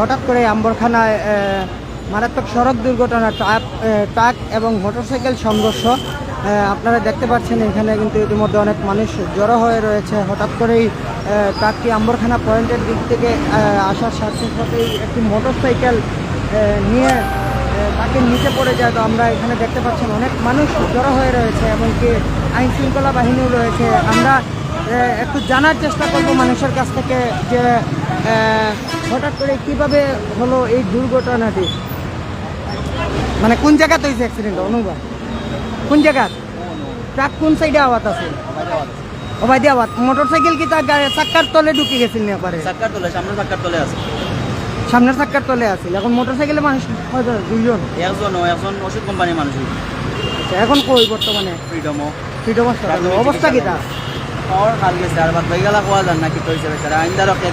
হঠাৎ করে আম্বরখানায় মারাত্মক সড়ক দুর্ঘটনা, ট্রাক এবং মোটরসাইকেল সংঘর্ষ। আপনারা দেখতে পাচ্ছেন এখানে কিন্তু ইতিমধ্যে অনেক মানুষ জড়ো হয়ে রয়েছে। হঠাৎ করেই ট্রাকটি আম্বরখানা পয়েন্টের দিক থেকে আসার সাথে সাথেই একটি মোটরসাইকেল নিয়ে তাকে নিচে পড়ে যায়। তো আমরা এখানে দেখতে পাচ্ছেন অনেক মানুষ জড়ো হয়ে রয়েছে, এমনকি আইন শৃঙ্খলা বাহিনীও রয়েছে। আমরা একটু জানার চেষ্টা করব মানুষের কাছ থেকে যে হঠাৎ করে কিভাবে হলো এই দুর্ঘটনাটি, মানে কোন জায়গাতে হয়েছে অ্যাক্সিডেন্ট? অনুভব কোন জায়গা? ট্রাক কোন সাইডে আওয়াজ আছে? ওবাইদি আওয়াজ। মোটরসাইকেল কি তার চাক্কার তলে ঢুকে গেছিল না? পারে চাক্কার তলে, সামনের চাক্কার তলে আছে। সামনের চাক্কার তলে আছিল। এখন মোটরসাইকেলে মানুষ দুইজন? একজন ওষুধ কোম্পানির মানুষ। এখন কই বর্তমানে? ফ্রিডম অবস্থা কি তা? और खाल गए चार बात भाई गला हुआ जानना कि तो इसे बेचारा आइंदा रखे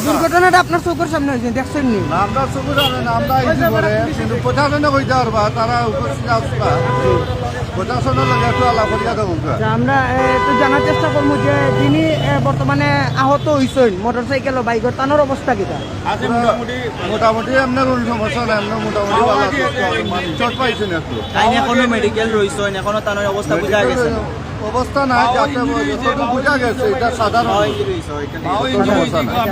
দুর্ঘটনাটা আপনার চোখের সামনে হয়েছে, দেখছেন নি? আমরা চোখের সামনে না, আমরা আইছি পরে, কিন্তু প্রশাসনে কইতে পারবা তারা উপস্থিত আসবা, প্রশাসনের লগে একটু আলাপ করিয়া দেবো। আমরা একটু জানার চেষ্টা করবো যে যিনি বর্তমানে আহত হয়েছেন মোটরসাইকেল ও বাইকের, তানোর অবস্থা কি? মোটামুটি আপনার কোন সমস্যা নেই, আপনার মোটামুটি চোট পাইছেন একটু। এখনো মেডিকেল রয়েছে, এখনো তার অবস্থা বোঝা গেছে। অবস্থা নাই, যাতে যতটুকু বোঝা গেছে এটা সাধারণ সমস্যা নাই।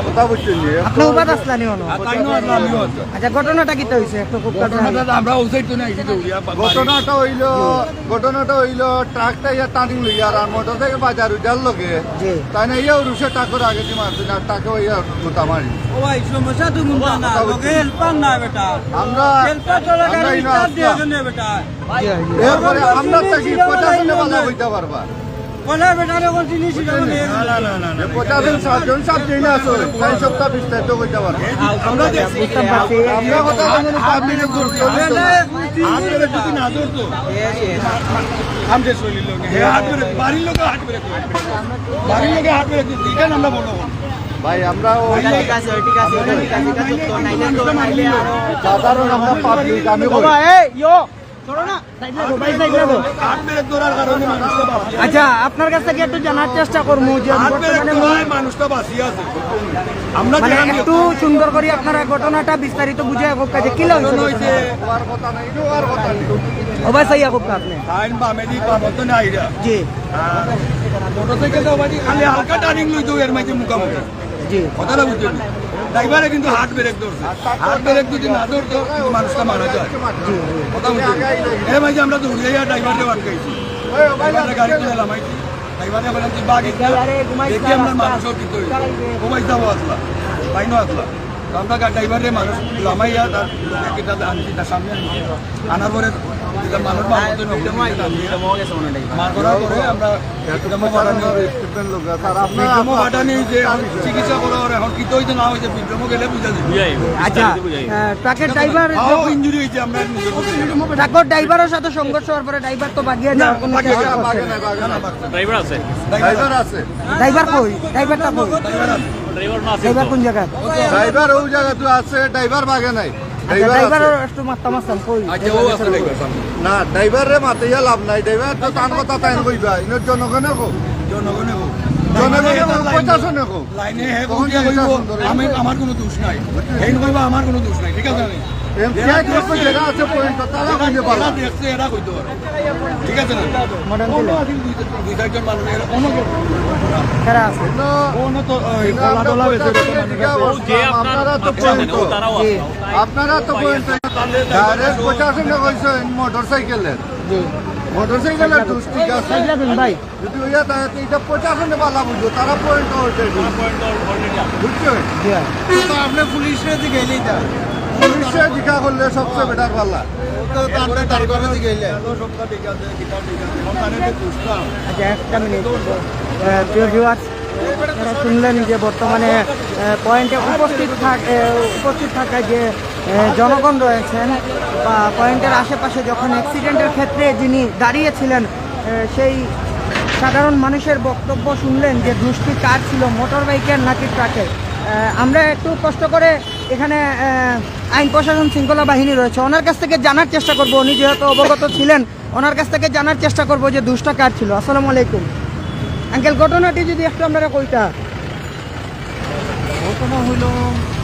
কথা বুঝছেন নি? আপনি উপাদ আসলানি হনো? আচ্ছা, ঘটনাটা কি হয়েছে একটু খুব ঘটনাটা হইলো ট্রাকটা ইয়া টার্নিং লইয়া আর মোটরসাইকেল বাজার উঠার লগে তাই না ইয়া রুশে টাকর আগে দি মারছে না, টাকে ইয়া গোটা মারি। ও ভাই সমস্যা তো গুনতা না, লগে হেল্পার না বেটা। আমরা হেল্পার তো লাগা স্টাফ দিয়েছে না বেটা। এরপরে আমরা তাকি 50 নে বালা হইতে পারবা। কোলা বেটা রে কোন জিনিস না 50 সাতজন সাত দিন আছে, তাই সপ্তাহ বিস্তারিত হইতে পারবা। আমরা বুঝতে পারছি, আমরা কথা বলি পাবলিক গুরুত্ব হাত ধরে যদি না ধরতো আমজে চলিল হে হাত ধরে বাড়ির লোক হাত ধরে বাড়ির লোক হাত ধরে দিটা আমরা বলবো ভাই। আমরা ঠিক আছে তো নাইলে সাধারণ আমরা পাবলিক, আমি বাবা এই ইয়ো চলো না, সাইড লাগো ভাই, সাইড লাগো। হাত মেরে ধরার কারণে মানুষটা বাঁচি আছে। আচ্ছা, আপনার কাছ থেকে একটু জানার চেষ্টা করবো যে হাত মেরে বর্তমানে ধরায় মানুষটা বাঁচি আছে। আমরা মানে একটু সুন্দর করে আপনারা ঘটনাটা বিস্তারিত বুঝে কাজে কি হইছে আর কথা নাই, এটা আর কথা নেই। অবশ্যই খুব আপনি আইন বামেদি বামতো না আইরা জি মোটরসাইকেলটা বাড়ি খালি হালকা টার্নিং লইতো এর মাঝে মুখামুখি জি কথাটা বুঝছেন। ড্রাইভারে কিন্তু হাত ব্রেক ধরছে, হাত ব্রেক যদি না ধরতো মানুষটা মারা যায়। কথা বুঝছেন, এর মাঝে আমরা দৌড়িয়ে ড্রাইভারকে আটকাইছি, ড্রাইভারের গাড়ি তুলে নামাইছি, ড্রাইভারে বললাম তুই বাঘ দেখি আমরা মানুষও কিন্তু মোবাইল যাবো আসলা বাইনও আসলা। তো আমরা ড্রাইভারে মানুষ নামাইয়া তার আনছি, তার সামনে আনার পরে মানুষ মার করার পরে আমরা চিকিৎসা করার এখন কি হইতে না হয়েছে বিক্রম গেলে বুঝা যাবে। আচ্ছা, ট্রাকের ড্রাইভার ইঞ্জুরি হয়েছে, আমরা ট্রাকের ড্রাইভারের সাথে সংঘর্ষ হওয়ার পরে ড্রাইভার তো বাগিয়ে যাওয়ার কোনো চেষ্টা করছে? ড্রাইভার আছে, ড্রাইভার কই? ড্রাইভারটা কই? ড্রাইভার কোন জায়গায়? ড্রাইভার ওই জায়গা তো আছে, ড্রাইভার বাগে নাই। ড্রাইভার একটু মাথা মাসান কই? না ড্রাইভার রে মাথাইয়া লাভ নাই, ড্রাইভার তো তার কথা তাই কইবা, ইনোর জনগণে কো, জনগণে জনগণে প্রশাসনে কো। লাইনে হে আমি আমার কোনো দোষ নাই, এই কইবা আমার কোনো দোষ নাই, ঠিক আছে? যেটা আছে পয়েন্ট তারা কইতে পারবে, দেখছে এরা কইতে পারে, ঠিক আছে না? মডার্ন দিলে দুই চারজন মানুষের অন্য কারা আছে? আপনারা তো পয়েন্ট, আপনারা তো পয়েন্ট ডাইরেক্ট প্রশাসনে কইছেন মোটরসাইকেলের, মোটরসাইকেলের দোষ ঠিক আছে ভাই, যদি হইয়া থাকে এটা প্রশাসনে বালা বুঝো, তারা পয়েন্ট বুঝছো। তো আপনি পুলিশের দিকে গেলেই তা পুলিশে জিজ্ঞা করলে সবচেয়ে বেটার পাল্লা। আচ্ছা, একটা মিনিট। প্রিয় ভিউয়ার্স, আপনারা শুনলেন যে বর্তমানে পয়েন্টে উপস্থিত থাকা যে জনগণ রয়েছেন বা পয়েন্টের আশেপাশে যখন অ্যাক্সিডেন্টের ক্ষেত্রে যিনি দাঁড়িয়েছিলেন সেই সাধারণ মানুষের বক্তব্য শুনলেন যে দোষটি কার ছিল, মোটর বাইকের নাকি ট্রাকের। আমরা একটু কষ্ট করে এখানে আইন প্রশাসন শৃঙ্খলা বাহিনী রয়েছে, ওনার কাছ থেকে জানার চেষ্টা করব, উনি যেহেতু অবগত ছিলেন ওনার কাছ থেকে জানার চেষ্টা করব যে দোষটা কার ছিল। আসসালামু আলাইকুম। আঙ্কেল ঘটনাটি যদি একটু আপনারা কইতা। ঘটনা হইল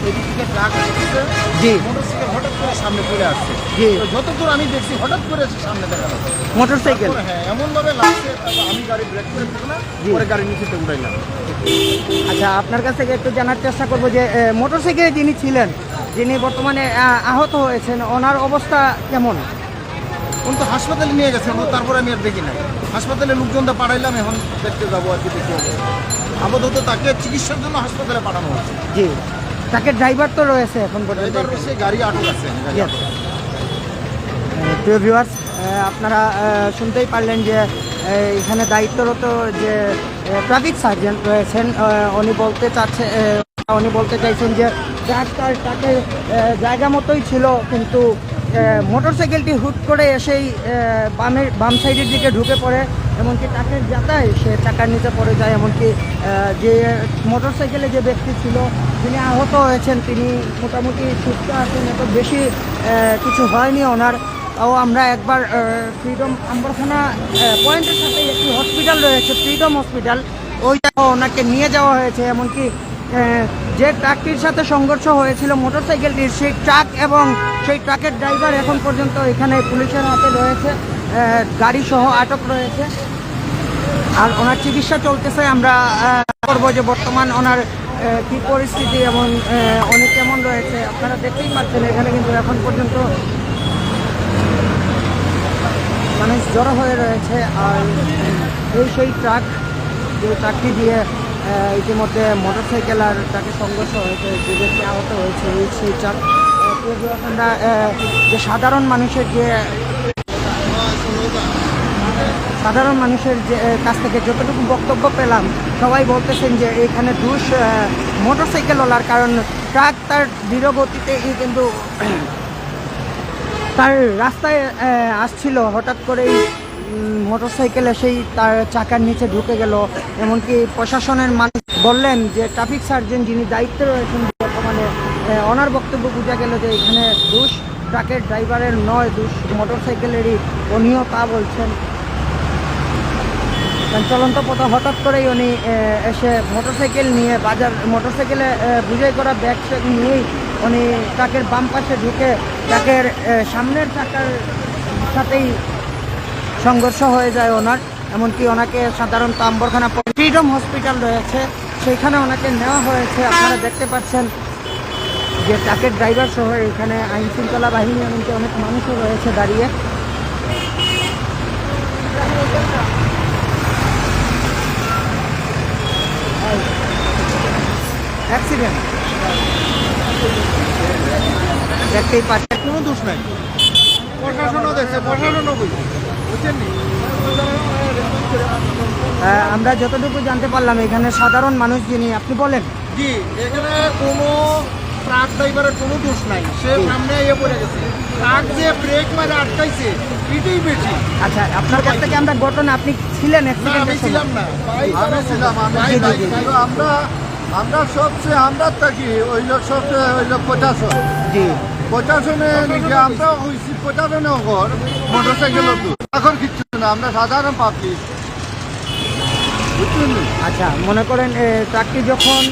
এদিক থেকে ট্রাক আসছে, জি মোটরসাইকেল হঠাৎ করে সামনে পড়ে আসছে। জি তো যতদূর আমি দেখছি হঠাৎ করে এসে সামনে দেখা যাচ্ছে। মোটরসাইকেল। হ্যাঁ, এমনভাবে লাগছে, তারপর আমি গাড়ি ব্রেক করে দিলাম না, জি। পরে গাড়ি নিচেতে উঠাইলাম। আচ্ছা আপনার কাছ থেকে একটু জানার চেষ্টা করবো যে মোটরসাইকেলে যিনি ছিলেন, যিনি বর্তমানে আহত হয়েছেন, ওনার অবস্থা কেমন? উনি তো হাসপাতালে নিয়ে গেছেন, তারপরে আমি আর দেখি নাই। হাসপাতালে লোকজনটা পাঠাইলাম, এখন দেখতে যাবো আর কি দেখতে হবে। আপাতত তাকে চিকিৎসার জন্য হাসপাতালে পাঠানো হচ্ছে। জি তাকে ড্রাইভার তো রয়েছে এখন পর্যন্ত। ড্রাইভার রয়েছে, গাড়ি আটক আছে। গাড়ি আটক আছে। প্রিয় ভিউয়ার্স, আপনারা শুনতেই পারলেন যে এখানে দায়িত্বরত যে ট্রাফিক সার্জেন্ট রয়েছেন, উনি বলতে চাইছেন যে ট্রাকে জায়গা মতোই ছিল, কিন্তু মোটরসাইকেলটি হুট করে এসেই বাম সাইডের দিকে ঢুকে পড়ে, এমনকি ট্রাকের যাতায় সে চাকার নিচে পড়ে যায়। এমনকি যে মোটরসাইকেলে যে ব্যক্তি ছিল যিনি আহত হয়েছেন তিনি মোটামুটি সুস্থ আছেন, এত বেশি কিছু হয়নি ওনার। ও আমরা একবার ফ্রিডম আম্বরখানা পয়েন্টের সাথে একটি হসপিটাল রয়েছে, ফ্রিডম হসপিটাল, ওইটা ওনাকে নিয়ে যাওয়া হয়েছে। এমনকি যে ট্রাকটির সাথে সংঘর্ষ হয়েছিল মোটরসাইকেলটির, সেই ট্রাক এবং সেই ট্রাকের ড্রাইভার এখন পর্যন্ত এখানে পুলিশের হাতে রয়েছে, গাড়ি সহ আটক রয়েছে, আর ওনার চিকিৎসা চলতেছে। আমরা করবো যে বর্তমান ওনার কী পরিস্থিতি এবং উনি কেমন রয়েছে আপনারা দেখতেই পাচ্ছেন। এখানে কিন্তু এখন পর্যন্ত মানুষ জড়ো হয়ে রয়েছে। আর সেই ট্রাক, যে ট্রাকটি দিয়ে ইতিমধ্যে মোটরসাইকেল আর ট্রাকের সংঘর্ষ হয়েছে, যে ব্যক্তি আহত হয়েছে সেই ট্রাক। আমরা যে সাধারণ মানুষের যে কাছ থেকে যতটুকু বক্তব্য পেলাম, সবাই বলতেছেন যে এখানে দোষ মোটরসাইকেলওয়ালার, কারণ ট্রাক তার দৃঢ় গতিতেই কিন্তু তার রাস্তায় আসছিল, হঠাৎ করেই মোটরসাইকেল এসেই তার চাকার নিচে ঢুকে গেল। এমনকি প্রশাসনের মানুষ বললেন যে ট্রাফিক সার্জেন্ট যিনি দায়িত্বে রয়েছেন বর্তমানে, ওনার বক্তব্য বোঝা গেল যে এখানে দোষ ট্রাকের ড্রাইভারের নয়, দোষ মোটরসাইকেলেরই, উনিও তা বলছেন। চলন্ত পথে হঠাৎ করেই উনি এসে মোটরসাইকেল নিয়ে মোটরসাইকেলে বুঝাই করা ব্যাগ ট্যাগ নিয়েই উনি ট্রাকের বাম পাশে ঢুকে ট্রাকের সামনের চাকার সাথেই সংঘর্ষ হয়ে যায় ওনার। এমনকি ওনাকে সাধারণত আম্বরখানা ফ্রিডম হসপিটাল রয়েছে, সেইখানে ওনাকে নেওয়া হয়েছে। আপনারা দেখতে পাচ্ছেন যে ট্রাকের ড্রাইভার সহ এখানে আইন শৃঙ্খলা বাহিনী এমনকি অনেক মানুষও রয়েছে দাঁড়িয়ে। অ্যাক্সিডেন্ট দেখতেই পাচ্ছেন, কোনো দোষ নাই, প্রশাসনও দেখছে, প্রশাসনও বুঝছে, বুঝছেন নি? আমরা যতটুকু জানতে পারলাম এখানে সাধারণ মানুষ যিনি, আপনি বলেন। জি, এখানে কোনো ট্রাক ড্রাইভারের কোনো দোষ নাই, সে সামনে ইয়ে পড়ে গেছে। ট্রাক যে ব্রেক মারে আটকাইছে এটাই বেশি। আচ্ছা আপনার কাছ থেকে আমরা ঘটনা, আপনি ছিলেন না, আমি অ্যাক্সিডেন্টের সময়? ছিলাম না, আমি ছিলাম, আমরা সবচেয়ে আমরা থাকি ওইল সবচেয়ে ওইল প্রশাসন। জি প্রশাসনে নিজে আমরা হয়েছি, প্রশাসনে ঘর মোটরসাইকেলের দোষ, এখন কিচ্ছু না, আমরা সাধারণ পাবলিক, বুঝছেন? আচ্ছা মনে করেন ট্রাকটি যখন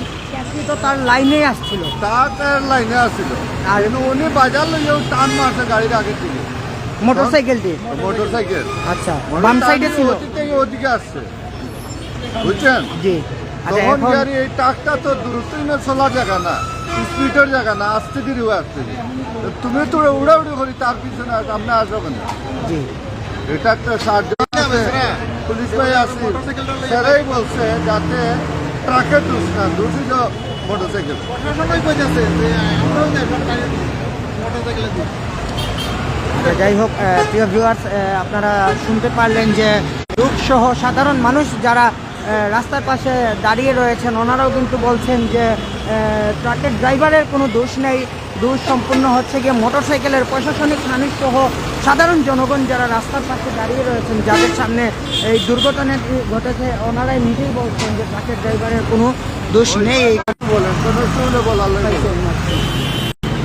তো তার লাইনে আসছিল, তার লাইনে আসছিল, আর কিন্তু উনি বাজার লইয়াও টান মারছে গাড়ির আগে থেকে, মোটরসাইকেলটি। মোটরসাইকেল আচ্ছা বাম সাইডে ছিল। ওদিকে আসছে, বুঝছেন? জি আচ্ছা তখন এখন গাড়ি এই ট্রাকটা তো দ্রুত চলার জায়গা না, স্পিডের জায়গা না, আসতে দিও আসতে দিই, তুমি তো উড়াউড়ি করি তার পিছনে সামনে আসো কেন? জি এটা একটা পুলিশ ভাই আসছে, সেটাই বলছে যাতে ট্রাকের দোষ না, দোষী মোটরসাইকেল। প্রশাসনই বোঝাচ্ছে যে আমরাও মোটরসাইকেলের দোষ। যাই হোক প্রিয় ভিউয়ার্স, আপনারা শুনতে পারলেন যে লোকসহ সাধারণ মানুষ যারা রাস্তার পাশে দাঁড়িয়ে রয়েছেন, ওনারাও কিন্তু বলছেন যে ট্রাকের ড্রাইভারের কোনো দোষ নেই, দোষ সম্পূর্ণ হচ্ছে গিয়ে মোটরসাইকেলের প্রশাসনিক মানুষ সহ সাধারণ জনগণ যারা রাস্তার পাশে দাঁড়িয়ে রয়েছেন, যাদের সামনে এই দুর্ঘটনাটি ঘটেছে, ওনারাই নিজেই বলছেন যে ট্রাকের ড্রাইভারের কোনো দোষ নেই। বলেন, কোনো বলার